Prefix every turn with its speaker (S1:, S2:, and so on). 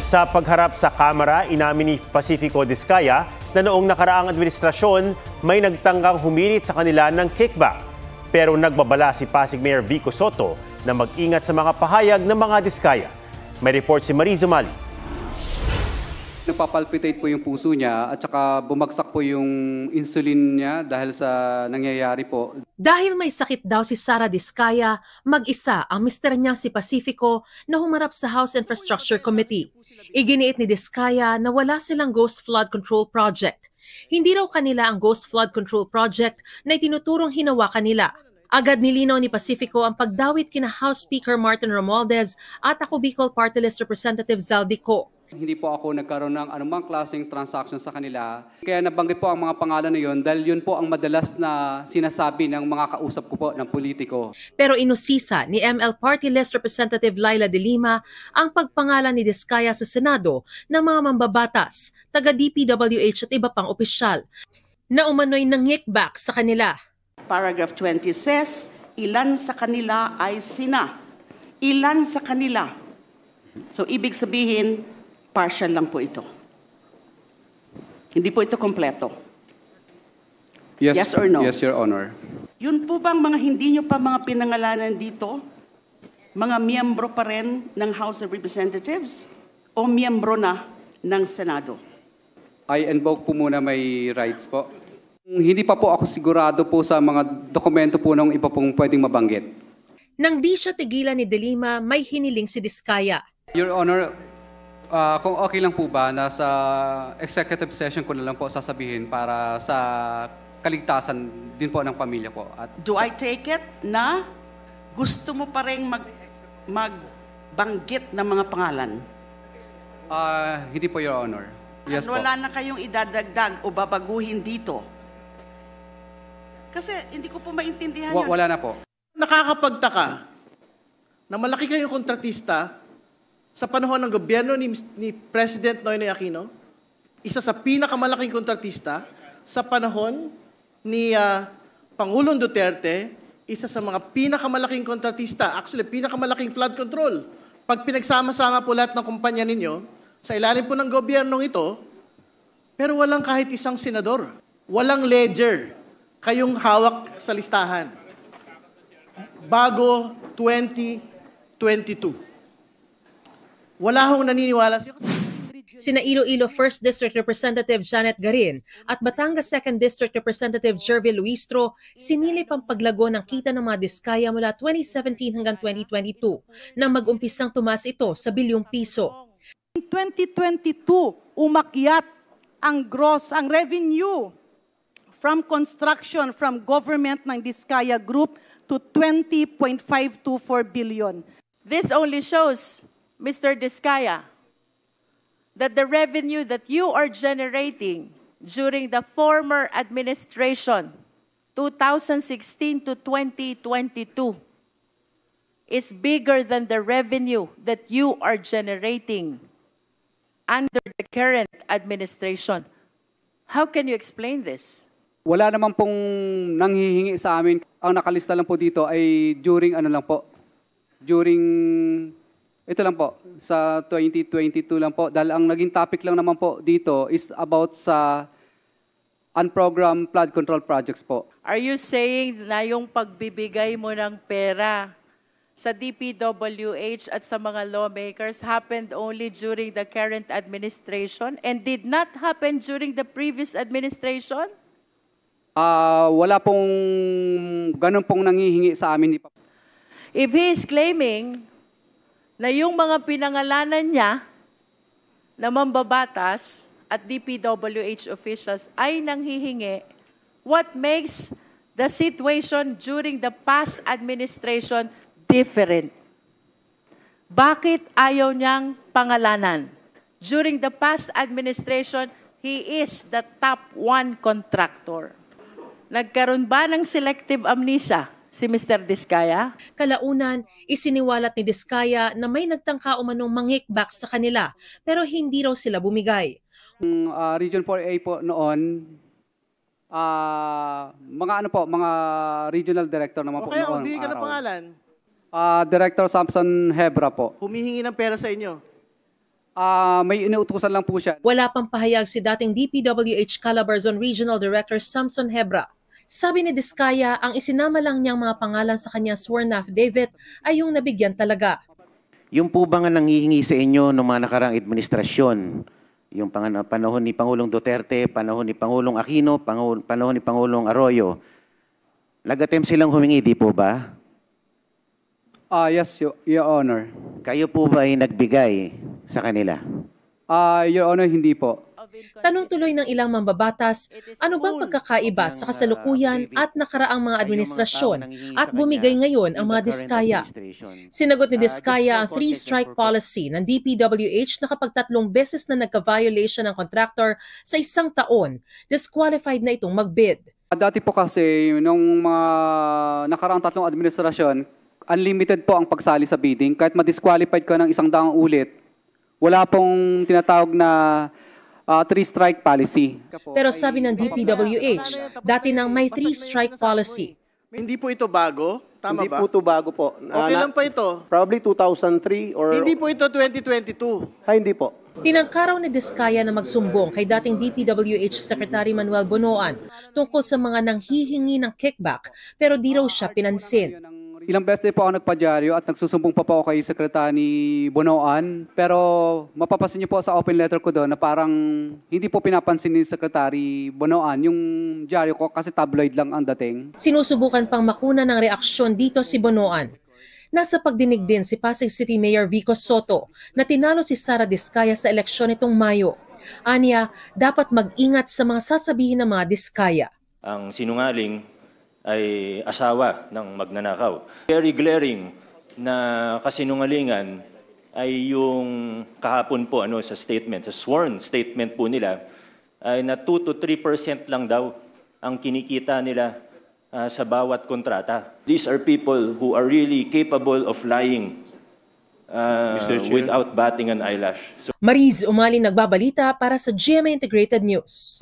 S1: Sa pagharap sa Kamara, inamin ni Pacifico Diskaya na noong nakaraang administrasyon may nagtanggang humirit sa kanila ng kickback. Pero nagbabala si Pasig Mayor Vico Soto na mag-ingat sa mga pahayag ng mga Diskaya. May report si Marizo Mali.
S2: Nagpapalpitate po yung puso niya at saka bumagsak po yung insulin niya dahil sa nangyayari po.
S3: Dahil may sakit daw si Sara Diskaya, mag-isa ang mister niya si Pacifico na humarap sa House Infrastructure Committee. Iginiit ni Diskaya na wala silang Ghost Flood Control Project. Hindi raw kanila ang Ghost Flood Control Project na itinuturong hinawakan nila. Agad nilinaw ni Pacifico ang pagdawit kina House Speaker Martin Romualdez at ako Bicol Party List Representative Zaldico.
S2: Hindi po ako nagkaroon ng anumang klaseng transaction sa kanila. Kaya nabanggit po ang mga pangalan na yun dahil yun po ang madalas na sinasabi ng mga kausap ko po ng politiko.
S3: Pero inusisa ni ML Party List Representative Laila de Lima ang pagpangalan ni Diskaya sa Senado ng mga mambabatas, taga-DPWH at iba pang opisyal na umano'y nangikback sa kanila.
S4: Paragraph 20 says, ilan sa kanila ay sina. Ilan sa kanila. So, ibig sabihin, partial lang po ito. Hindi po ito kompleto. Yes or no?
S2: Yes, Your Honor.
S4: Yun po bang mga hindi nyo pa mga pinangalanan dito? Mga miyembro pa rin ng House of Representatives? O miyembro na ng Senado?
S2: I invoke po muna may rights po. Hindi pa po ako sigurado po sa mga dokumento po ng iba pong pwedeng mabanggit.
S3: Nang di siya tigilan ni De Lima, may hiniling si Diskaya.
S2: Your Honor, kung okay lang po ba, nasa executive session ko na lang po sasabihin para sa kaligtasan din po ng pamilya po.
S4: Do I take it na gusto mo pa rin magbanggit ng mga pangalan?
S2: Hindi po, Your Honor. Yes po.
S4: Wala na kayong idadagdag o babaguhin dito? Kasi hindi ko po maintindihan yun.
S2: Wala na po.
S5: Nakakapagtaka na malaki kayong kontratista sa panahon ng gobyerno ni President Noynoy Aquino, isa sa pinakamalaking kontratista sa panahon ni Pangulong Duterte, isa sa mga pinakamalaking kontratista, actually pinakamalaking flood control. Pag pinagsama-sama po lahat ng kumpanya ninyo, sa ilalim po ng gobyernong ito, pero walang kahit isang senador, walang ledger kayong hawak sa listahan. Bago 2022. Wala hong naniniwala siya.
S3: Sina Iloilo 1st District Representative Janet Garin at Batangas 2nd District Representative Jervy Luistro sinilip ang paglago ng kita ng mga Diskaya mula 2017 hanggang 2022 nang mag-umpisang tumaas ito sa bilyong piso.
S6: In 2022, umakyat ang revenue from construction from government ng Diskaya Group to 20.524 billion.
S7: This only shows, Mr. Diskaya, that the revenue that you are generating during the former administration, 2016 to 2022, is bigger than the revenue that you are generating under the current administration. How can you explain this?
S2: Wala naman pong nanghihingi sa amin. Ang nakalista lang po dito ay during ito lang po, sa 2022 lang po. Dahil ang naging topic lang naman po dito is about sa unprogrammed flood control projects po.
S7: Are you saying na yung pagbibigay mo ng pera sa DPWH at sa mga lawmakers happened only during the current administration and did not happen during the previous administration?
S2: Wala pong ganun pong nanghihingi sa amin.
S7: If he is claiming na yung mga pinangalanan niya na mambabatas at DPWH officials ay nanghihingi, what makes the situation during the past administration different? Bakit ayaw niyang pangalanan? During the past administration, he is the top 1 contractor. Nagkaroon ba ng selective amnesia si Mr. Diskaya?
S3: Kalaunan, isiniwalat ni Diskaya na may nagtangka umanong mangikback sa kanila pero hindi raw sila bumigay.
S2: Region 4A po noon, mga regional director naman po noon.
S5: O kaya hindi ka na pangalan?
S2: Director Samson Hebra po.
S5: Humihingi ng pera sa inyo?
S2: May inuutusan lang po siya.
S3: Wala pang pahayag si dating DPWH Calabarzon Regional Director Samson Hebra. Sabi ni Diskaya, ang isinama lang niyang mga pangalan sa kanyang sworn affidavit ay yung nabigyan talaga.
S8: Yung po ba nga nangihingi sa inyo ng mga nakarang administrasyon, yung panahon ni Pangulong Duterte, panahon ni Pangulong Aquino, panahon ni Pangulong Arroyo, nag-attempt silang humingi, di po ba?
S2: Yes, Your Honor.
S8: Kayo po ba ay nagbigay sa kanila?
S2: Your Honor, hindi po.
S3: Tanong tuloy ng ilang mambabatas, ano bang pagkakaiba sa kasalukuyan at nakaraang mga administrasyon at bumigay ngayon ang mga Diskaya? Sinagot ni Diskaya ang 3-strike policy ng DPWH na kapag 3 beses na nagka-violation ng contractor sa 1 taon, disqualified na itong mag-bid.
S2: Dati po kasi, nung mga nakaraang 3 administrasyon, unlimited po ang pagsali sa bidding. Kahit ma-disqualified ka ng 100 ulit, wala pong tinatawag na 3-strike policy.
S3: Pero sabi ng DPWH, dati nang may 3-strike policy.
S5: Hindi po ito bago? Tama
S9: Hindi
S5: ba?
S9: po ito bago po.
S5: Okay lang pa ito.
S9: Probably 2003 or...
S5: Hindi po ito 2022.
S9: Hindi po.
S3: Tinangkaraw ni Diskaya na magsumbong kay dating DPWH Secretary Manuel Bonoan tungkol sa mga nanghihingi ng kickback pero di raw siya pinansin.
S2: Ilang beses po ako nagpadyaryo at nagsusumbong pa po ako kay Secretary Bonoan. Pero mapapansin niyo po sa open letter ko doon na parang hindi po pinapansin ni Secretary Bonoan yung dyaryo ko kasi tabloid lang ang dating.
S3: Sinusubukan pang makuna ng reaksyon dito si Bonoan. Nasa pagdinig din si Pasig City Mayor Vico Soto na tinalo si Sara Diskaya sa eleksyon nitong Mayo. Aniya, dapat mag-ingat sa mga sasabihin ng mga Diskaya.
S10: Ang sinungaling ay asawa ng magnanakaw. Very glaring na kasinungalingan ay yung kahapon po sa statement, sa sworn statement po nila, ay na 2 to 3% lang daw ang kinikita nila sa bawat kontrata. These are people who are really capable of lying without batting an eyelash.
S3: Mariz Umali nagbabalita para sa GMA Integrated News.